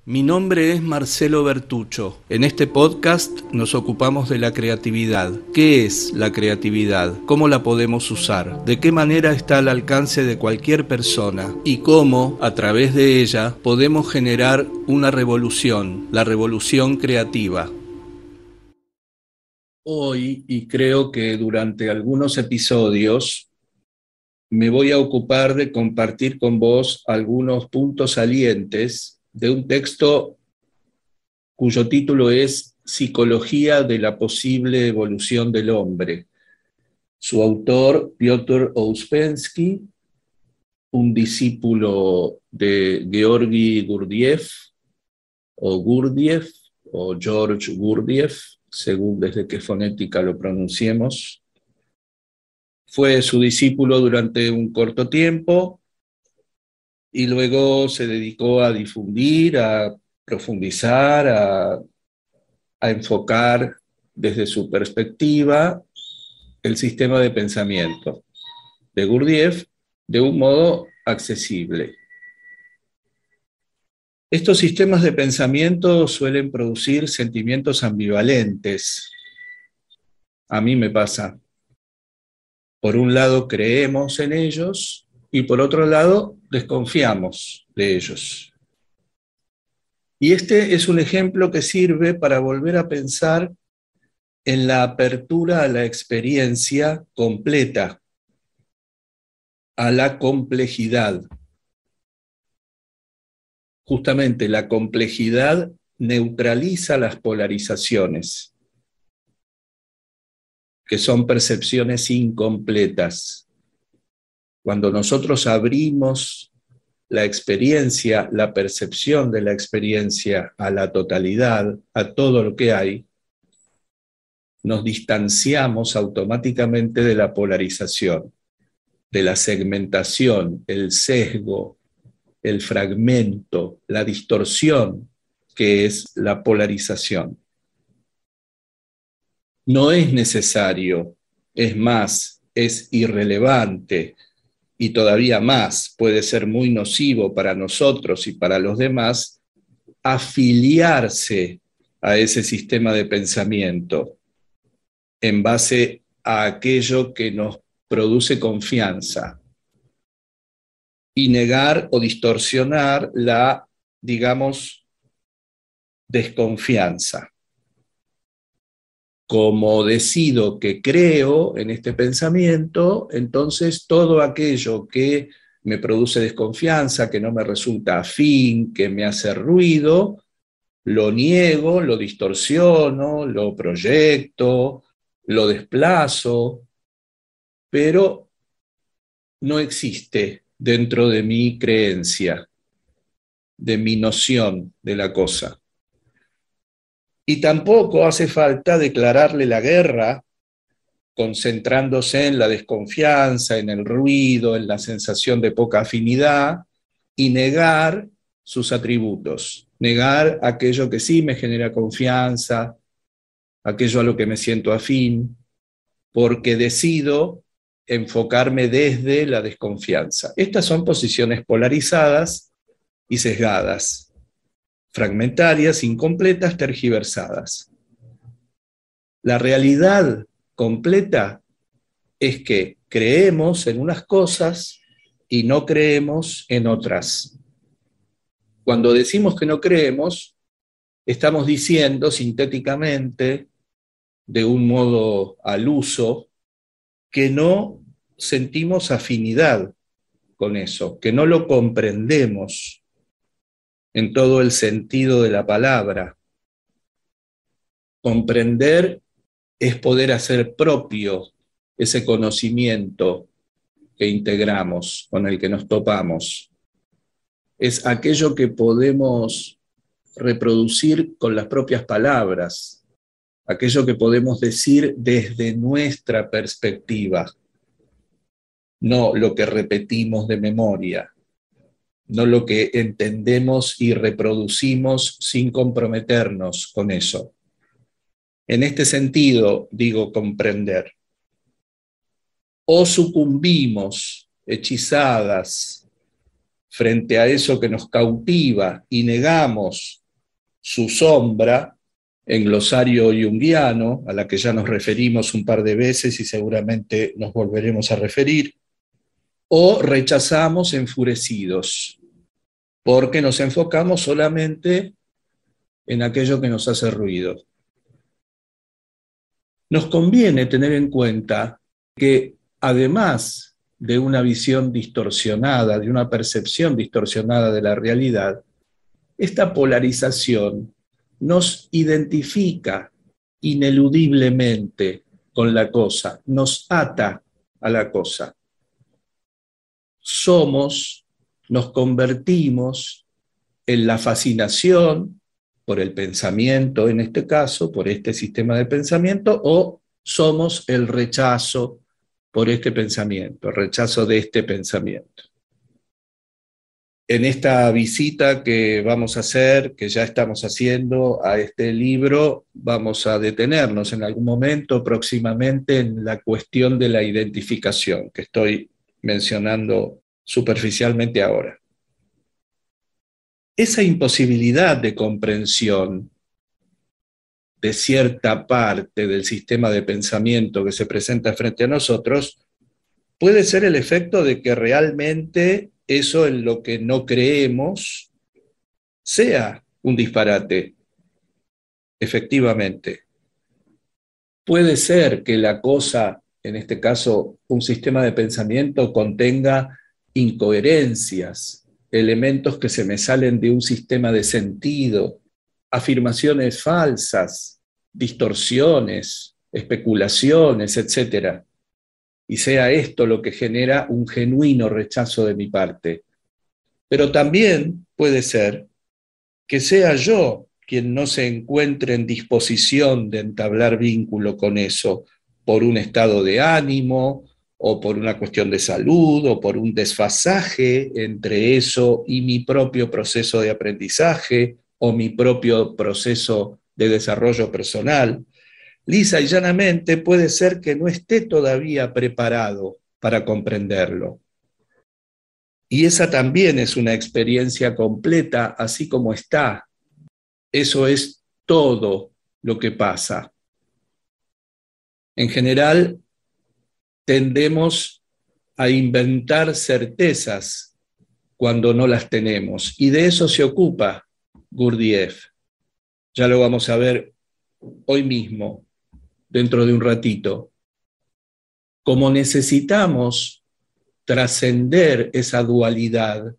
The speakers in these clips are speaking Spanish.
Mi nombre es Marcelo Bertuccio. En este podcast nos ocupamos de la creatividad. ¿Qué es la creatividad? ¿Cómo la podemos usar? ¿De qué manera está al alcance de cualquier persona? ¿Y cómo, a través de ella, podemos generar una revolución, la revolución creativa? Hoy, y creo que durante algunos episodios, me voy a ocupar de compartir con vos algunos puntos salientes de un texto cuyo título es Psicología de la posible evolución del hombre. Su autor, Piotr Ouspensky, un discípulo de Georgi Gurdjieff, o George Gurdjieff, según desde qué fonética lo pronunciemos. Fue su discípulo durante un corto tiempo y luego se dedicó a difundir, a profundizar, a enfocar desde su perspectiva el sistema de pensamiento de Gurdjieff de un modo accesible. Estos sistemas de pensamiento suelen producir sentimientos ambivalentes. A mí me pasa. Por un lado creemos en ellos y por otro lado desconfiamos de ellos. Y este es un ejemplo que sirve para volver a pensar en la apertura a la experiencia completa, a la complejidad. Justamente la complejidad neutraliza las polarizaciones, que son percepciones incompletas. Cuando nosotros abrimos la experiencia, la percepción de la experiencia a la totalidad, a todo lo que hay, nos distanciamos automáticamente de la polarización, de la segmentación, el sesgo, el fragmento, la distorsión, que es la polarización. No es necesario, es más, es irrelevante y todavía más puede ser muy nocivo para nosotros y para los demás afiliarse a ese sistema de pensamiento en base a aquello que nos produce confianza y negar o distorsionar la, digamos, desconfianza. Como decido que creo en este pensamiento, entonces todo aquello que me produce desconfianza, que no me resulta afín, que me hace ruido, lo niego, lo distorsiono, lo proyecto, lo desplazo, pero no existe dentro de mi creencia, de mi noción de la cosa. Y tampoco hace falta declararle la guerra concentrándose en la desconfianza, en el ruido, en la sensación de poca afinidad y negar sus atributos, negar aquello que sí me genera confianza, aquello a lo que me siento afín, porque decido enfocarme desde la desconfianza. Estas son posiciones polarizadas y sesgadas, fragmentarias, incompletas, tergiversadas. La realidad completa es que creemos en unas cosas y no creemos en otras. Cuando decimos que no creemos, estamos diciendo sintéticamente, de un modo al uso, que no sentimos afinidad con eso, que no lo comprendemos en todo el sentido de la palabra. Comprender es poder hacer propio ese conocimiento que integramos, con el que nos topamos. Es aquello que podemos reproducir con las propias palabras, aquello que podemos decir desde nuestra perspectiva, no lo que repetimos de memoria, no lo que entendemos y reproducimos sin comprometernos con eso. En este sentido, digo comprender. O sucumbimos, hechizadas, frente a eso que nos cautiva y negamos su sombra, en glosario junguiano, a la que ya nos referimos un par de veces y seguramente nos volveremos a referir, o rechazamos enfurecidos, porque nos enfocamos solamente en aquello que nos hace ruido. Nos conviene tener en cuenta que además de una visión distorsionada, de una percepción distorsionada de la realidad, esta polarización nos identifica ineludiblemente con la cosa, nos ata a la cosa. Nos convertimos en la fascinación por el pensamiento, en este caso, por este sistema de pensamiento, o somos el rechazo por este pensamiento, el rechazo de este pensamiento. En esta visita que vamos a hacer, que ya estamos haciendo a este libro, vamos a detenernos en algún momento próximamente en la cuestión de la identificación, que estoy mencionando superficialmente ahora. Esa imposibilidad de comprensión de cierta parte del sistema de pensamiento que se presenta frente a nosotros puede ser el efecto de que realmente eso en lo que no creemos sea un disparate, efectivamente. Puede ser que la cosa, en este caso un sistema de pensamiento, contenga incoherencias, elementos que se me salen de un sistema de sentido, afirmaciones falsas, distorsiones, especulaciones, etc. Y sea esto lo que genera un genuino rechazo de mi parte. Pero también puede ser que sea yo quien no se encuentre en disposición de entablar vínculo con eso por un estado de ánimo o por una cuestión de salud o por un desfasaje entre eso y mi propio proceso de aprendizaje o mi propio proceso de desarrollo personal. Lisa y llanamente puede ser que no esté todavía preparado para comprenderlo. Y esa también es una experiencia completa, así como está. Eso es todo lo que pasa. En general, tendemos a inventar certezas cuando no las tenemos. Y de eso se ocupa Gurdjieff. Ya lo vamos a ver hoy mismo, dentro de un ratito. Como necesitamos trascender esa dualidad,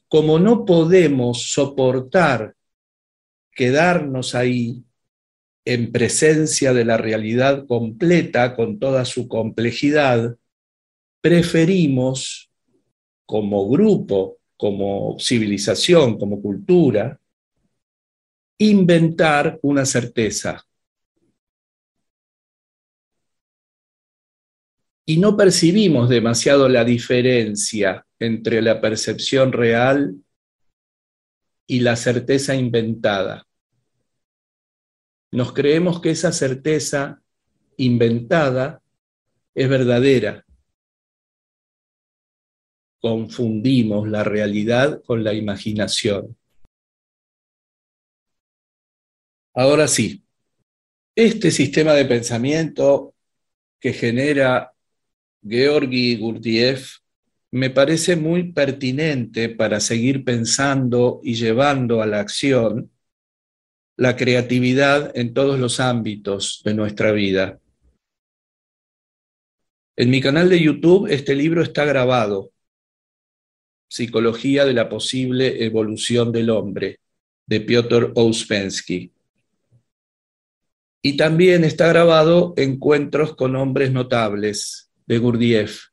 como no podemos soportar quedarnos ahí en presencia de la realidad completa con toda su complejidad, preferimos como grupo, como civilización, como cultura, inventar una certeza. Y no percibimos demasiado la diferencia entre la percepción real y la certeza inventada. Nos creemos que esa certeza inventada es verdadera. Confundimos la realidad con la imaginación. Ahora sí, este sistema de pensamiento que genera Georgi Gurdjieff me parece muy pertinente para seguir pensando y llevando a la acción la creatividad en todos los ámbitos de nuestra vida. En mi canal de YouTube este libro está grabado, Psicología de la posible evolución del hombre, de Piotr Ouspensky. Y también está grabado Encuentros con hombres notables, de Gurdjieff,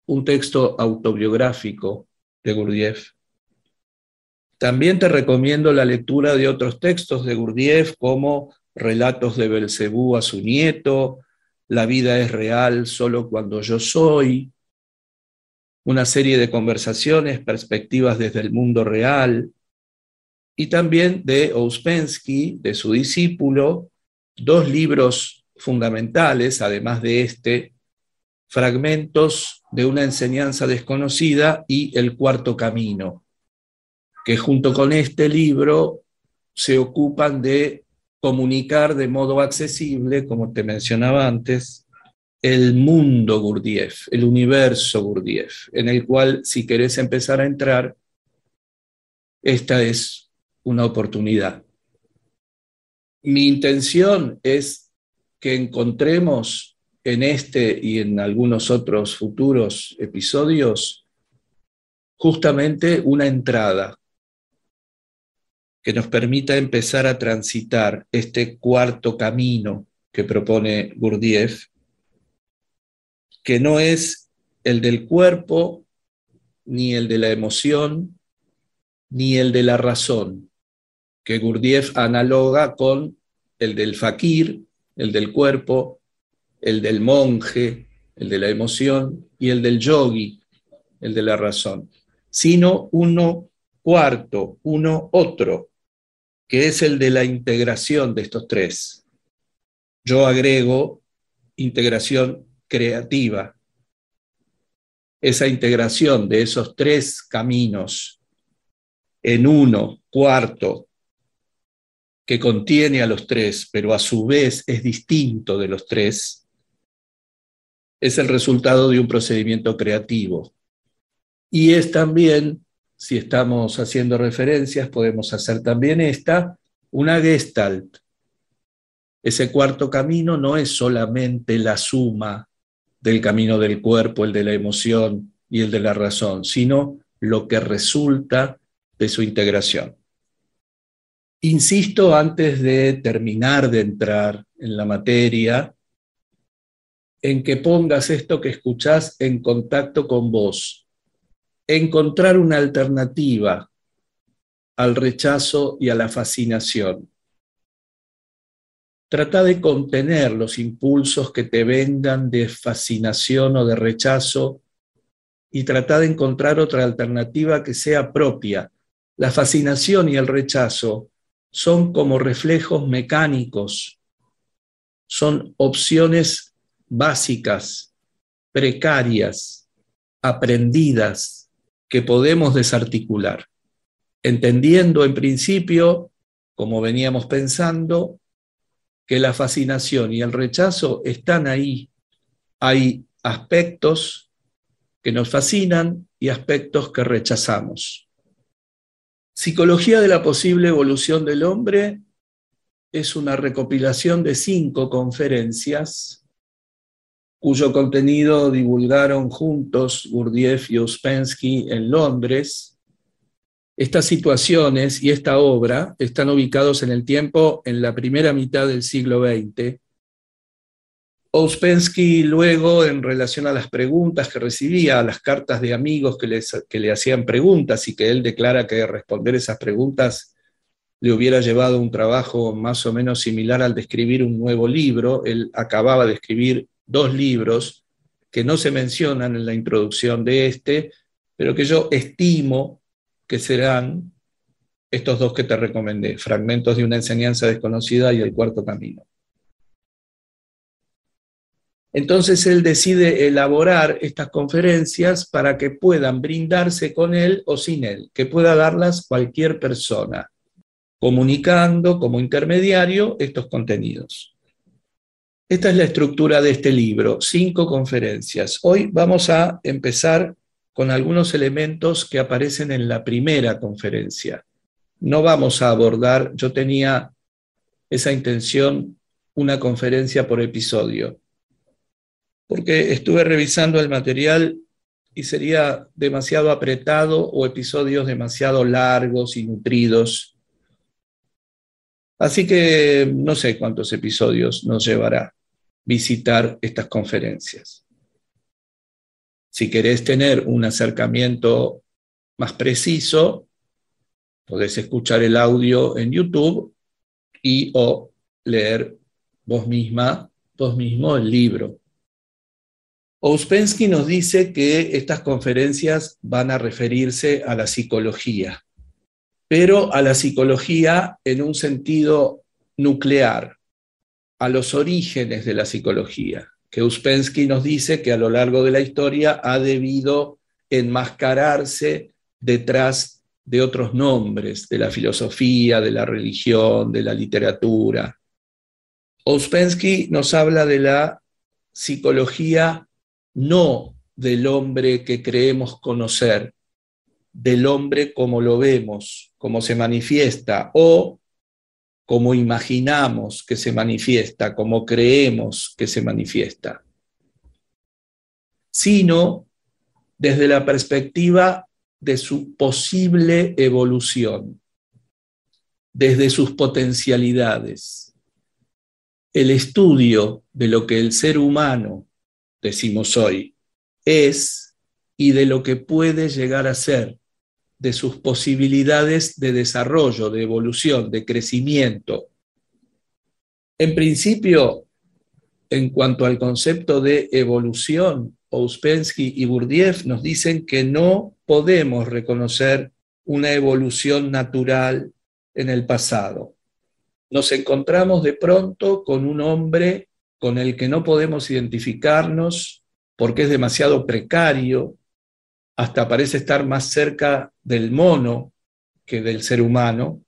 un texto autobiográfico de Gurdjieff. También te recomiendo la lectura de otros textos de Gurdjieff, como Relatos de Belcebú a su nieto, La vida es real solo cuando yo soy, una serie de conversaciones, perspectivas desde el mundo real, y también de Ouspensky, de su discípulo, dos libros fundamentales, además de este, Fragmentos de una enseñanza desconocida y El cuarto camino, que junto con este libro se ocupan de comunicar de modo accesible, como te mencionaba antes, el mundo Gurdjieff, el universo Gurdjieff, en el cual, si querés empezar a entrar, esta es una oportunidad. Mi intención es que encontremos en este y en algunos otros futuros episodios justamente una entrada que nos permita empezar a transitar este cuarto camino que propone Gurdjieff, que no es el del cuerpo, ni el de la emoción, ni el de la razón, que Gurdjieff analoga con el del fakir, el del cuerpo, el del monje, el de la emoción, y el del yogi, el de la razón, sino uno cuarto, uno otro, que es el de la integración de estos tres. Yo agrego integración creativa. Esa integración de esos tres caminos en uno cuarto, que contiene a los tres, pero a su vez es distinto de los tres, es el resultado de un procedimiento creativo. Y es también, si estamos haciendo referencias, podemos hacer también esta, una gestalt. Ese cuarto camino no es solamente la suma del camino del cuerpo, el de la emoción y el de la razón, sino lo que resulta de su integración. Insisto, antes de terminar de entrar en la materia, en que pongas esto que escuchás en contacto con vos. Encontrar una alternativa al rechazo y a la fascinación. Trata de contener los impulsos que te vengan de fascinación o de rechazo y trata de encontrar otra alternativa que sea propia. La fascinación y el rechazo son como reflejos mecánicos, son opciones básicas, precarias, aprendidas, que podemos desarticular, entendiendo en principio, como veníamos pensando, que la fascinación y el rechazo están ahí. Hay aspectos que nos fascinan y aspectos que rechazamos. Psicología de la posible evolución del hombre es una recopilación de 5 conferencias cuyo contenido divulgaron juntos Gurdjieff y Ouspensky en Londres. Estas situaciones y esta obra están ubicados en el tiempo en la primera mitad del siglo XX. Ouspensky luego, en relación a las preguntas que recibía, a las cartas de amigos que le hacían preguntas y que él declara que responder esas preguntas le hubiera llevado un trabajo más o menos similar al de escribir un nuevo libro. Él acababa de escribir 2 libros que no se mencionan en la introducción de este, pero que yo estimo que serán estos 2 que te recomendé, Fragmentos de una enseñanza desconocida y El cuarto camino. Entonces él decide elaborar estas conferencias para que puedan brindarse con él o sin él, que pueda darlas cualquier persona, comunicando como intermediario estos contenidos. Esta es la estructura de este libro, 5 conferencias. Hoy vamos a empezar con algunos elementos que aparecen en la primera conferencia. No vamos a abordar, yo tenía esa intención, una conferencia por episodio, porque estuve revisando el material y sería demasiado apretado o episodios demasiado largos y nutridos. Así que no sé cuántos episodios nos llevará visitar estas conferencias. Si querés tener un acercamiento más preciso, podés escuchar el audio en YouTube y o leer vos mismo el libro. Ouspensky nos dice que estas conferencias van a referirse a la psicología, pero a la psicología en un sentido nuclear, a los orígenes de la psicología. que Ouspensky nos dice que a lo largo de la historia ha debido enmascararse detrás de otros nombres, de la filosofía, de la religión, de la literatura. Ouspensky nos habla de la psicología no del hombre que creemos conocer, del hombre como lo vemos, como se manifiesta, o como imaginamos que se manifiesta, como creemos que se manifiesta, sino desde la perspectiva de su posible evolución, desde sus potencialidades. El estudio de lo que el ser humano, decimos hoy, es y de lo que puede llegar a ser, de sus posibilidades de desarrollo, de evolución, de crecimiento. En principio, en cuanto al concepto de evolución, Ouspensky y Gurdjieff nos dicen que no podemos reconocer una evolución natural en el pasado. Nos encontramos de pronto con un hombre con el que no podemos identificarnos porque es demasiado precario, hasta parece estar más cerca del mono que del ser humano,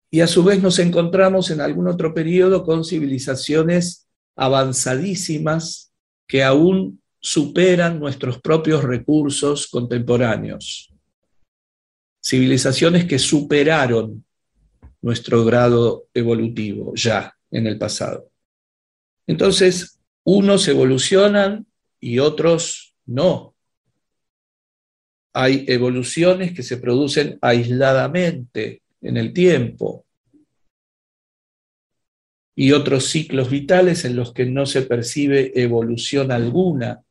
y a su vez nos encontramos en algún otro periodo con civilizaciones avanzadísimas que aún superan nuestros propios recursos contemporáneos. Civilizaciones que superaron nuestro grado evolutivo ya en el pasado. Entonces, unos evolucionan y otros no. Hay evoluciones que se producen aisladamente en el tiempo y otros ciclos vitales en los que no se percibe evolución alguna,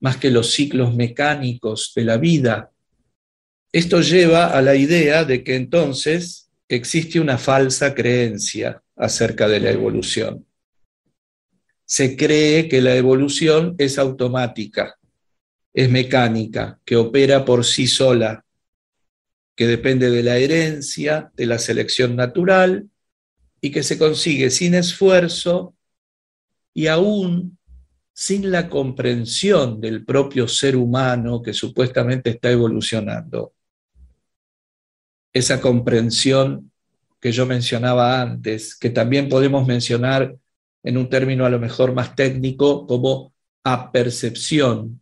más que los ciclos mecánicos de la vida. Esto lleva a la idea de que entonces existe una falsa creencia acerca de la evolución. Se cree que la evolución es automática, es mecánica, que opera por sí sola, que depende de la herencia, de la selección natural y que se consigue sin esfuerzo y aún sin la comprensión del propio ser humano que supuestamente está evolucionando. Esa comprensión que yo mencionaba antes, que también podemos mencionar en un término a lo mejor más técnico como apercepción.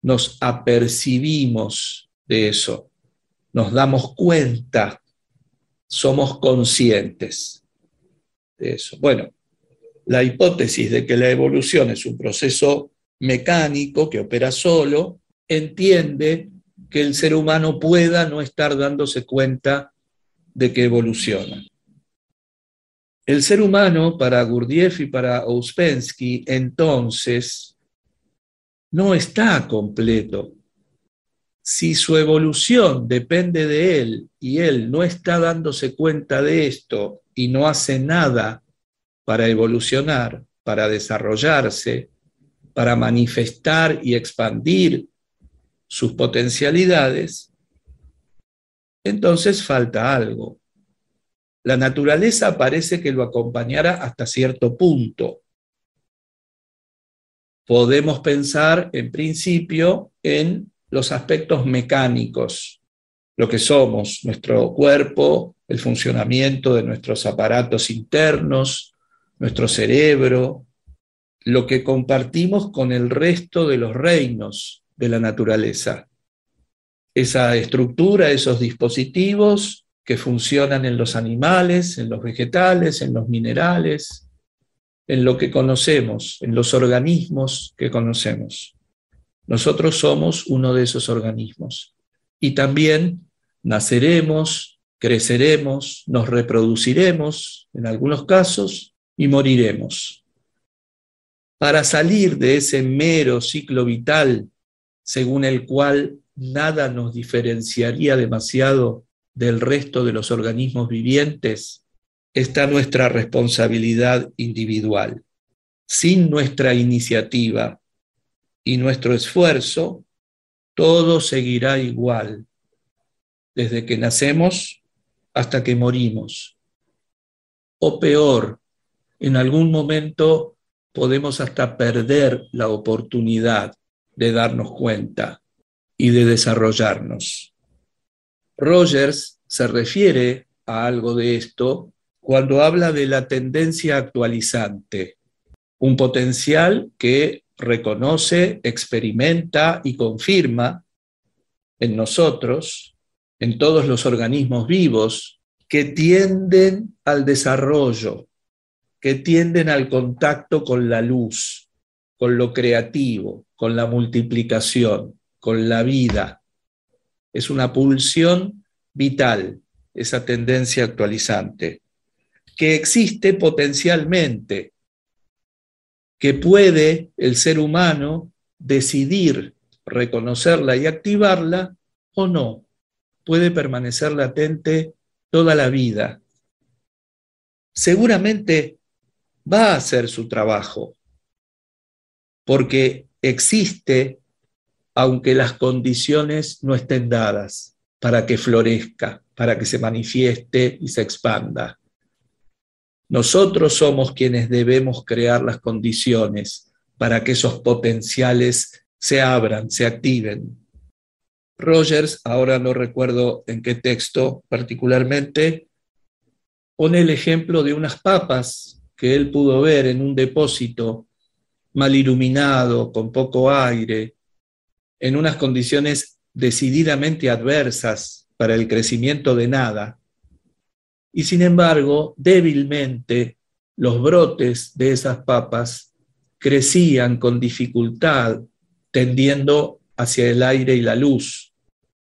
Nos apercibimos de eso, nos damos cuenta, somos conscientes de eso. Bueno, la hipótesis de que la evolución es un proceso mecánico que opera solo, entiende que el ser humano pueda no estar dándose cuenta de que evoluciona. El ser humano, para Gurdjieff y para Ouspensky, entonces, no está completo. Si su evolución depende de él y él no está dándose cuenta de esto y no hace nada para evolucionar, para desarrollarse, para manifestar y expandir sus potencialidades, entonces falta algo. La naturaleza parece que lo acompañara hasta cierto punto. Podemos pensar, en principio, en los aspectos mecánicos, lo que somos, nuestro cuerpo, el funcionamiento de nuestros aparatos internos, nuestro cerebro, lo que compartimos con el resto de los reinos de la naturaleza. Esa estructura, esos dispositivos que funcionan en los animales, en los vegetales, en los minerales, en lo que conocemos, en los organismos que conocemos. Nosotros somos uno de esos organismos. Y también naceremos, creceremos, nos reproduciremos, en algunos casos, y moriremos. Para salir de ese mero ciclo vital, según el cual nada nos diferenciaría demasiado del resto de los organismos vivientes, está nuestra responsabilidad individual. Sin nuestra iniciativa y nuestro esfuerzo, todo seguirá igual, desde que nacemos hasta que morimos. O peor, en algún momento podemos hasta perder la oportunidad de darnos cuenta y de desarrollarnos. Rogers se refiere a algo de esto cuando habla de la tendencia actualizante, un potencial que reconoce, experimenta y confirma en nosotros, en todos los organismos vivos, que tienden al desarrollo, que tienden al contacto con la luz, con lo creativo, con la multiplicación, con la vida. Es una pulsión vital, esa tendencia actualizante, que existe potencialmente, que puede el ser humano decidir reconocerla y activarla o no. Puede permanecer latente toda la vida. Seguramente va a hacer su trabajo, porque existe, aunque las condiciones no estén dadas para que florezca, para que se manifieste y se expanda. Nosotros somos quienes debemos crear las condiciones para que esos potenciales se abran, se activen. Rogers, ahora no recuerdo en qué texto particularmente, pone el ejemplo de unas papas que él pudo ver en un depósito mal iluminado, con poco aire, en unas condiciones decididamente adversas para el crecimiento de nada. Y sin embargo, débilmente, los brotes de esas papas crecían con dificultad, tendiendo hacia el aire y la luz,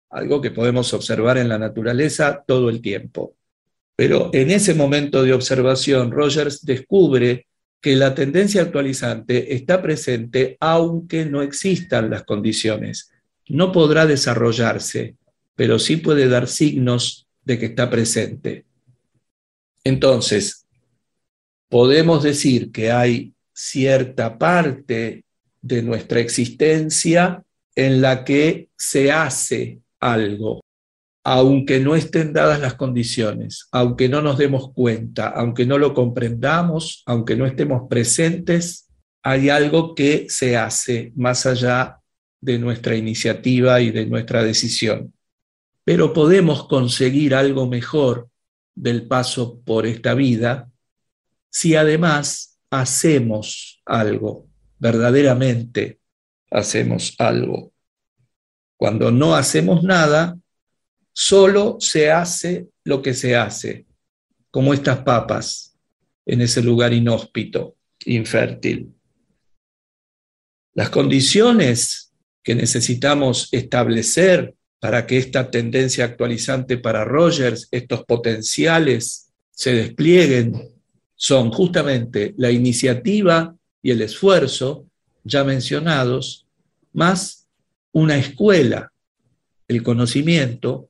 algo que podemos observar en la naturaleza todo el tiempo. Pero en ese momento de observación, Rogers descubre que la tendencia actualizante está presente aunque no existan las condiciones. No podrá desarrollarse, pero sí puede dar signos de que está presente. Entonces, podemos decir que hay cierta parte de nuestra existencia en la que se hace algo, aunque no estén dadas las condiciones, aunque no nos demos cuenta, aunque no lo comprendamos, aunque no estemos presentes, hay algo que se hace más allá de nuestra iniciativa y de nuestra decisión. Pero podemos conseguir algo mejor del paso por esta vida si además hacemos algo, verdaderamente hacemos algo. Cuando no hacemos nada, solo se hace lo que se hace, como estas papas en ese lugar inhóspito, infértil. Las condiciones que necesitamos establecer para que esta tendencia actualizante para Rogers, estos potenciales, se desplieguen, son justamente la iniciativa y el esfuerzo, ya mencionados, más una escuela, el conocimiento,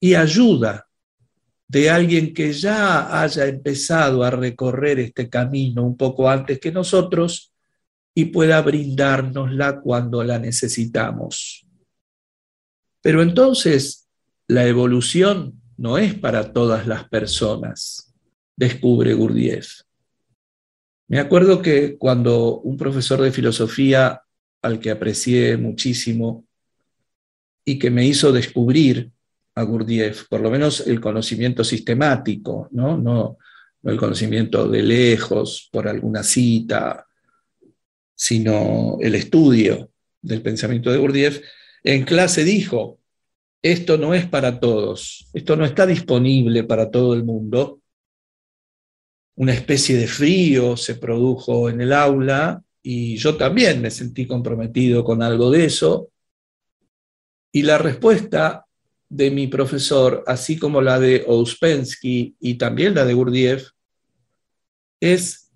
y ayuda de alguien que ya haya empezado a recorrer este camino un poco antes que nosotros y pueda brindárnosla cuando la necesitamos. Pero entonces la evolución no es para todas las personas, descubre Gurdjieff. Me acuerdo que cuando un profesor de filosofía al que aprecié muchísimo y que me hizo descubrir a Gurdjieff, por lo menos el conocimiento sistemático, no el conocimiento de lejos, por alguna cita, sino el estudio del pensamiento de Gurdjieff, en clase dijo: esto no es para todos, esto no está disponible para todo el mundo. Una especie de frío se produjo en el aula y yo también me sentí comprometido con algo de eso. Y la respuesta de mi profesor, así como la de Ouspensky y también la de Gurdjieff, es: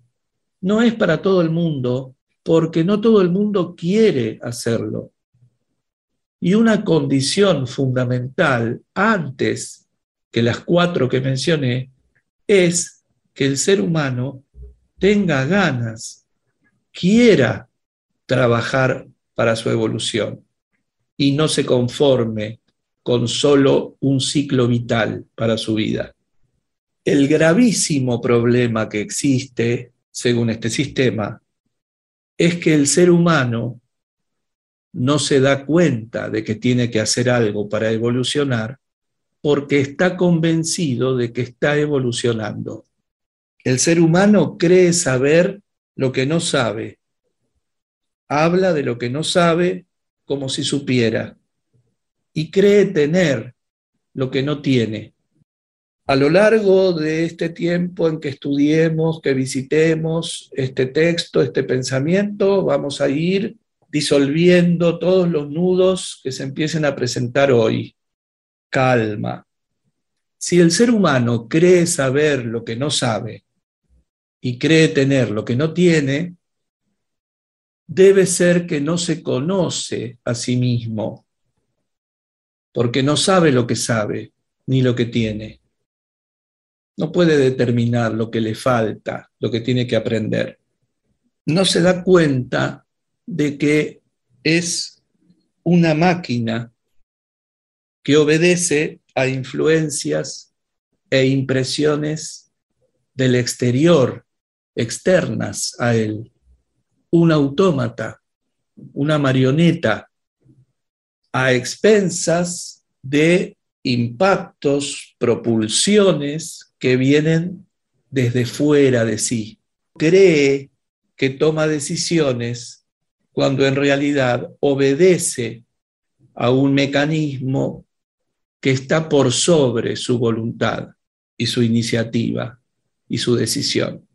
no es para todo el mundo porque no todo el mundo quiere hacerlo. Y una condición fundamental, antes que las 4 que mencioné, es que el ser humano tenga ganas, quiera trabajar para su evolución y no se conforme con solo un ciclo vital para su vida. El gravísimo problema que existe según este sistema, es que el ser humano no se da cuenta de que tiene que hacer algo para evolucionar porque está convencido de que está evolucionando. El ser humano cree saber lo que no sabe, habla de lo que no sabe como si supiera y cree tener lo que no tiene. A lo largo de este tiempo en que estudiemos, que visitemos este texto, este pensamiento, vamos a ir disolviendo todos los nudos que se empiecen a presentar hoy. Calma. Si el ser humano cree saber lo que no sabe y cree tener lo que no tiene, debe ser que no se conoce a sí mismo, porque no sabe lo que sabe ni lo que tiene. No puede determinar lo que le falta, lo que tiene que aprender. No se da cuenta de que es una máquina que obedece a influencias e impresiones del exterior, externas a él. Un autómata, una marioneta, a expensas de impactos, propulsiones que vienen desde fuera de sí. Cree que toma decisiones cuando en realidad obedece a un mecanismo que está por sobre su voluntad y su iniciativa y su decisión.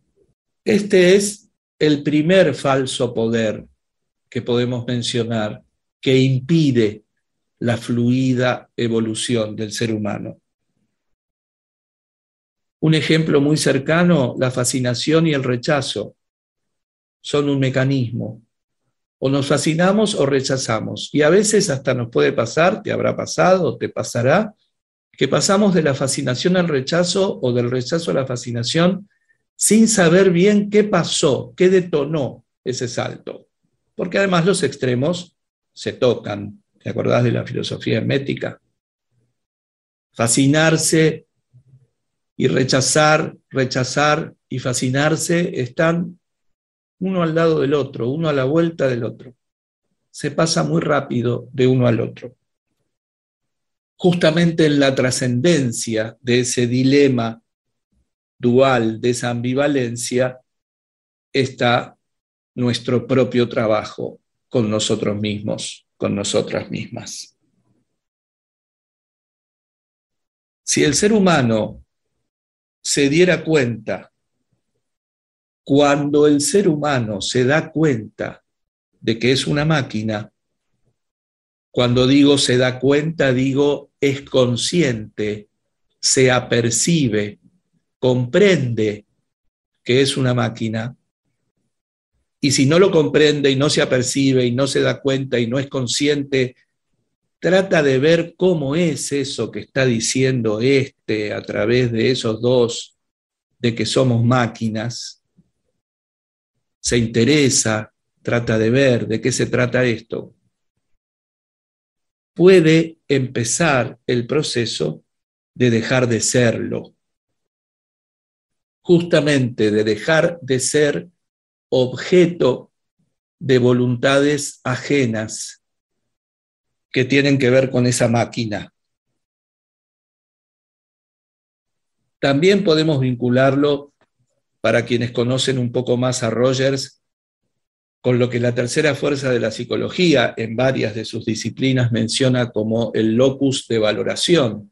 Este es el primer falso poder que podemos mencionar que impide la fluida evolución del ser humano. Un ejemplo muy cercano, la fascinación y el rechazo son un mecanismo. O nos fascinamos o rechazamos. Y a veces hasta nos puede pasar, te habrá pasado, te pasará, que pasamos de la fascinación al rechazo o del rechazo a la fascinación sin saber bien qué pasó, qué detonó ese salto. Porque además los extremos se tocan. ¿Te acordás de la filosofía hermética? Fascinarse y rechazar, rechazar y fascinarse están uno al lado del otro, uno a la vuelta del otro. Se pasa muy rápido de uno al otro. Justamente en la trascendencia de ese dilema dual, de esa ambivalencia, está nuestro propio trabajo con nosotros mismos, con nosotras mismas. Si el ser humano se diera cuenta, cuando el ser humano se da cuenta de que es una máquina, cuando digo se da cuenta, digo es consciente, se apercibe, comprende que es una máquina, y si no lo comprende y no se apercibe y no se da cuenta y no es consciente, trata de ver cómo es eso que está diciendo a través de esos dos, de que somos máquinas, se interesa, trata de ver de qué se trata esto, puede empezar el proceso de dejar de serlo, justamente de dejar de ser objeto de voluntades ajenas que tienen que ver con esa máquina. También podemos vincularlo, para quienes conocen un poco más a Rogers, con lo que la tercera fuerza de la psicología en varias de sus disciplinas menciona como el locus de valoración.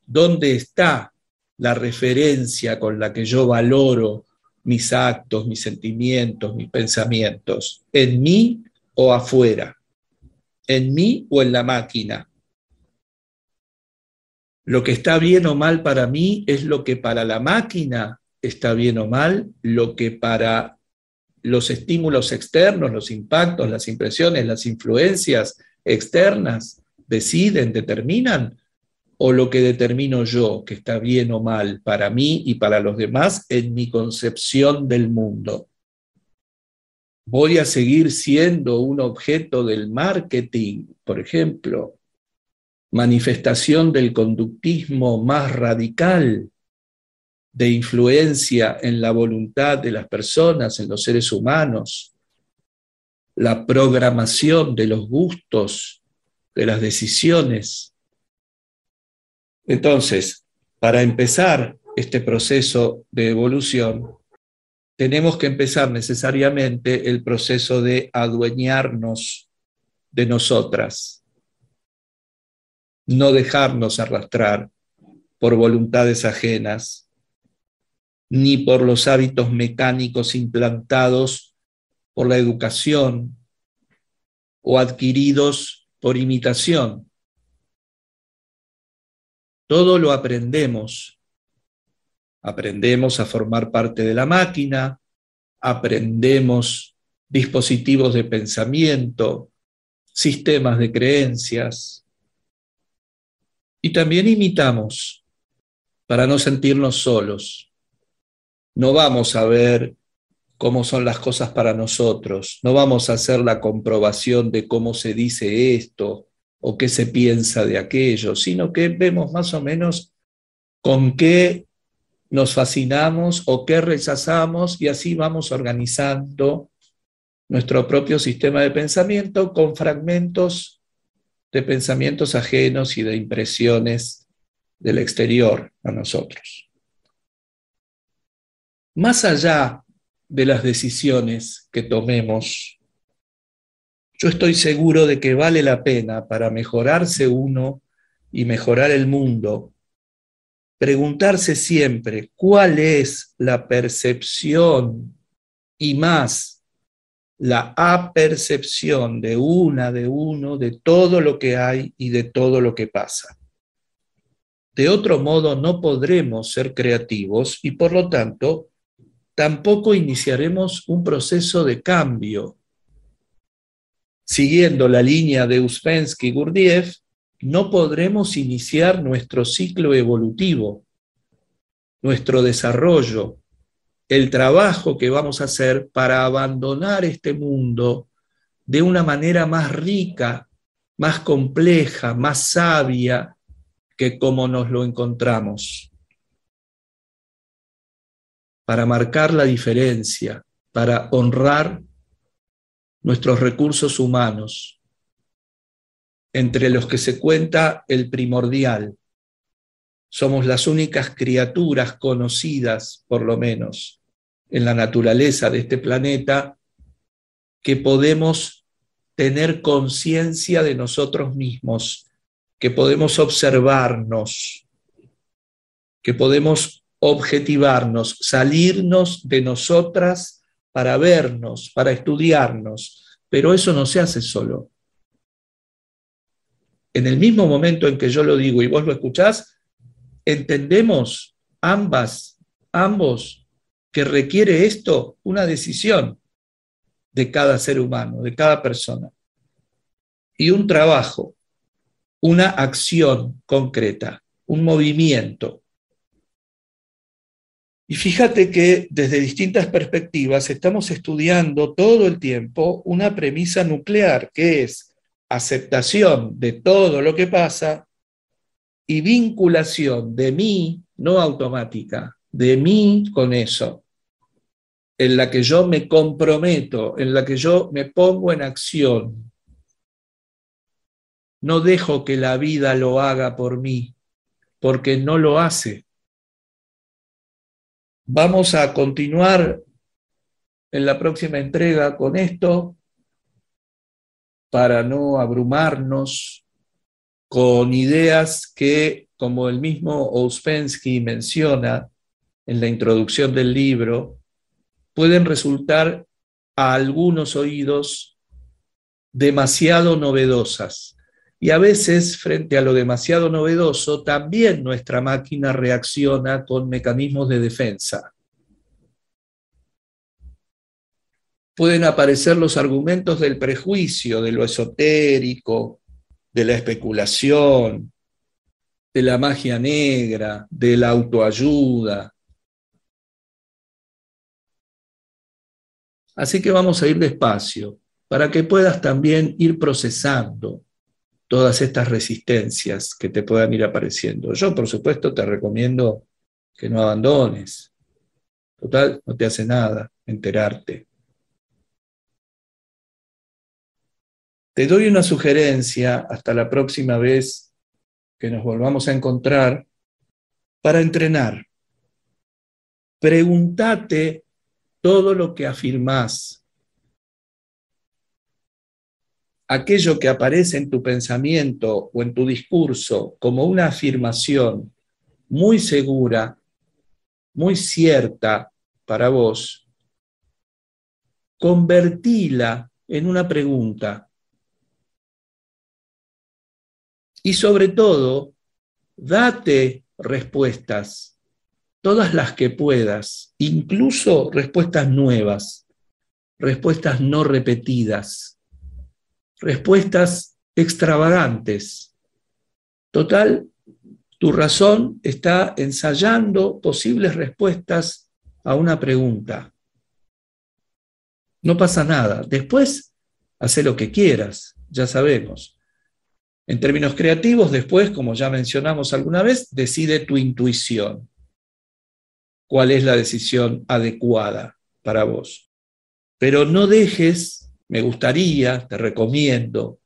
¿Dónde está la referencia con la que yo valoro mis actos, mis sentimientos, mis pensamientos? ¿En mí o afuera? ¿En mí o en la máquina? Lo que está bien o mal para mí es lo que para la máquina está bien o mal, lo que para los estímulos externos, los impactos, las impresiones, las influencias externas deciden, determinan, o lo que determino yo, que está bien o mal para mí y para los demás en mi concepción del mundo. ¿Voy a seguir siendo un objeto del marketing, por ejemplo? Manifestación del conductismo más radical, de influencia en la voluntad de las personas, en los seres humanos, la programación de los gustos, de las decisiones. Entonces, para empezar este proceso de evolución, tenemos que empezar necesariamente el proceso de adueñarnos de nosotras, no dejarnos arrastrar por voluntades ajenas, ni por los hábitos mecánicos implantados por la educación o adquiridos por imitación. Todo lo aprendemos. Aprendemos a formar parte de la máquina, aprendemos dispositivos de pensamiento, sistemas de creencias, y también imitamos para no sentirnos solos. No vamos a ver cómo son las cosas para nosotros, no vamos a hacer la comprobación de cómo se dice esto o qué se piensa de aquello, sino que vemos más o menos con qué nos fascinamos o qué rechazamos, y así vamos organizando nuestro propio sistema de pensamiento con fragmentos de pensamientos ajenos y de impresiones del exterior a nosotros. Más allá de las decisiones que tomemos, yo estoy seguro de que vale la pena, para mejorarse uno y mejorar el mundo, preguntarse siempre cuál es la percepción y más la apercepción de uno, de todo lo que hay y de todo lo que pasa. De otro modo no podremos ser creativos y por lo tanto tampoco iniciaremos un proceso de cambio. Siguiendo la línea de Uspensky-Gurdjieff, no podremos iniciar nuestro ciclo evolutivo, nuestro desarrollo, el trabajo que vamos a hacer para abandonar este mundo de una manera más rica, más compleja, más sabia que como nos lo encontramos. Para marcar la diferencia, para honrar nuestros recursos humanos, entre los que se cuenta el primordial. Somos las únicas criaturas conocidas, por lo menos, en la naturaleza de este planeta, que podemos tener conciencia de nosotros mismos, que podemos observarnos, que podemos objetivarnos, salirnos de nosotras para vernos, para estudiarnos, pero eso no se hace solo. En el mismo momento en que yo lo digo y vos lo escuchás, entendemos ambos, que requiere esto una decisión de cada ser humano, de cada persona, y un trabajo, una acción concreta, un movimiento. Y fíjate que desde distintas perspectivas estamos estudiando todo el tiempo una premisa nuclear, que es aceptación de todo lo que pasa y vinculación de mí, no automática, de mí con eso, en la que yo me comprometo, en la que yo me pongo en acción. No dejo que la vida lo haga por mí, porque no lo hace. Vamos a continuar en la próxima entrega con esto para no abrumarnos con ideas que, como el mismo Ouspensky menciona en la introducción del libro, pueden resultar a algunos oídos demasiado novedosas. Y a veces, frente a lo demasiado novedoso, también nuestra máquina reacciona con mecanismos de defensa. Pueden aparecer los argumentos del prejuicio, de lo esotérico, de la especulación, de la magia negra, de la autoayuda. Así que vamos a ir despacio, para que puedas también ir procesando todas estas resistencias que te puedan ir apareciendo. Yo, por supuesto, te recomiendo que no abandones. Total, no te hace nada enterarte. Te doy una sugerencia hasta la próxima vez que nos volvamos a encontrar para entrenar. Pregúntate todo lo que afirmás. Aquello que aparece en tu pensamiento o en tu discurso como una afirmación muy segura, muy cierta para vos, convertila en una pregunta. Y sobre todo, date respuestas, todas las que puedas, incluso respuestas nuevas, respuestas no repetidas, respuestas extravagantes. Total, tu razón está ensayando posibles respuestas a una pregunta. No pasa nada. Después, haz lo que quieras, ya sabemos. En términos creativos, después, como ya mencionamos alguna vez, decide tu intuición. ¿Cuál es la decisión adecuada para vos? Pero no dejes, me gustaría, te recomiendo,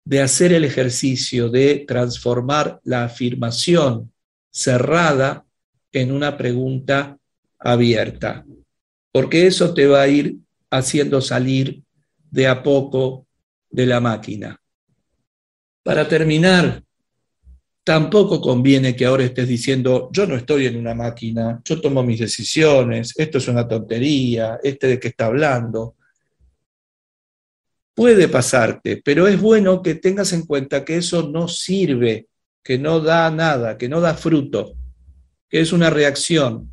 de hacer el ejercicio de transformar la afirmación cerrada en una pregunta abierta, porque eso te va a ir haciendo salir de a poco de la máquina. Para terminar, tampoco conviene que ahora estés diciendo, yo no estoy en una máquina, yo tomo mis decisiones, esto es una tontería, de qué está hablando. Puede pasarte, pero es bueno que tengas en cuenta que eso no sirve, que no da nada, que no da fruto, que es una reacción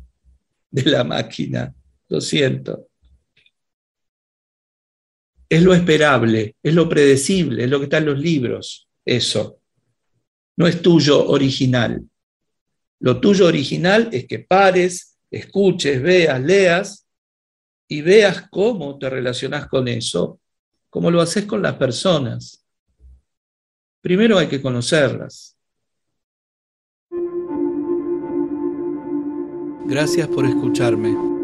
de la máquina. Lo siento. Es lo esperable, es lo predecible, es lo que está en los libros, eso. No es tuyo original. Lo tuyo original es que pares, escuches, veas, leas y veas cómo te relacionás con eso, cómo lo haces con las personas. Primero hay que conocerlas. Gracias por escucharme.